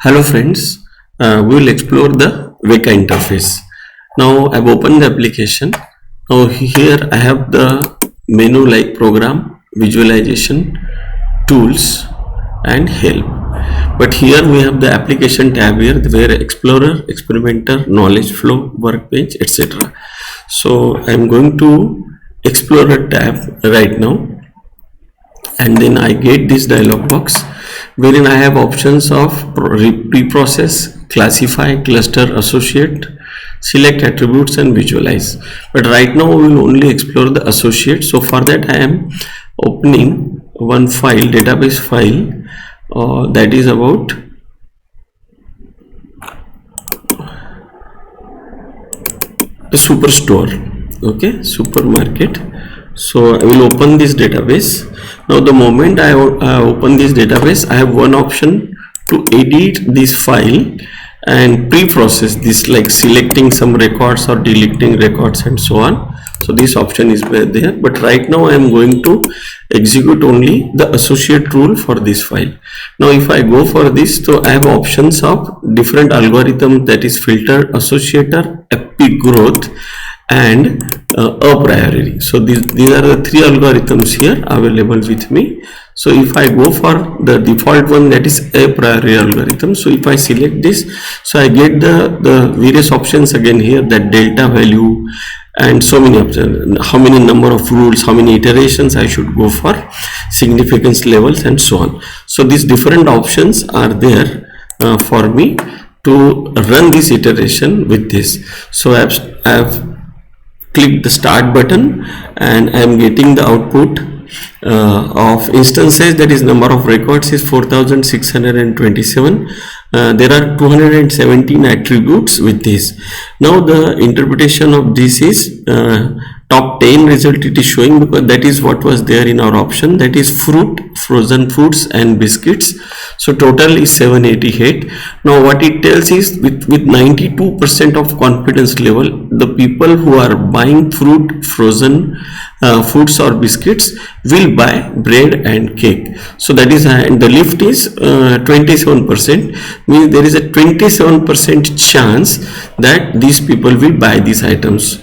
Hello friends, we will explore the Weka interface. Now I've opened the application. Now here I have the menu like program, visualization, tools and help. But here we have the application tab here where explorer, experimenter, knowledge flow, workbench, etc. So I'm going to explorer tab right now, and then I get this dialog box wherein I have options of pre-process, classify, cluster, associate, select attributes and visualize. But right now we will only explore the associate. So for that I am opening one file, database file, that is about the superstore, okay, supermarket. So I will open this database. Now the moment I open this database, I have one option to edit this file and pre-process this, like selecting some records or deleting records and so on. So this option is there, but right now I am going to execute only the associate rule for this file. Now if I go for this, so I have options of different algorithms, that is filter, associator, epic growth and a priori. So these are the three algorithms here available with me. So if I go for the default one, that is a priori algorithm, so if I select this, so I get the various options again here, that delta value and so many options, how many number of rules, how many iterations I should go for, significance levels and so on. So these different options are there for me to run this iteration with this. So I've click the start button and I am getting the output of instances, that is number of records is 4627. There are 217 attributes with this. Now the interpretation of this is top 10 result it is showing, because that is what was there in our option, that is fruit, frozen foods and biscuits. So total is 788. Now what it tells is with 92% of confidence level, the people who are buying fruit, frozen foods or biscuits will buy bread and cake. So that is, and the lift is 27%, means there is a 27% chance that these people will buy these items.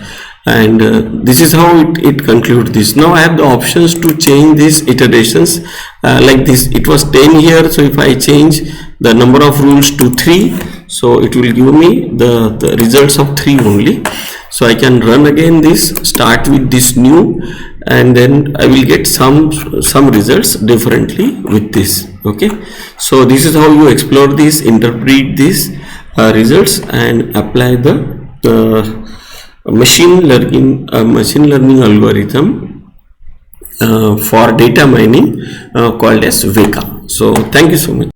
And this is how it concludes this. Now I have the options to change these iterations like this. It was 10 here, so if I change the number of rules to 3, so it will give me the results of 3 only. So I can run again this, start with this new, and then I will get some results differently with this. Okay, so this is how you explore this, interpret these results and apply the machine learning algorithm for data mining called as Weka. So thank you so much.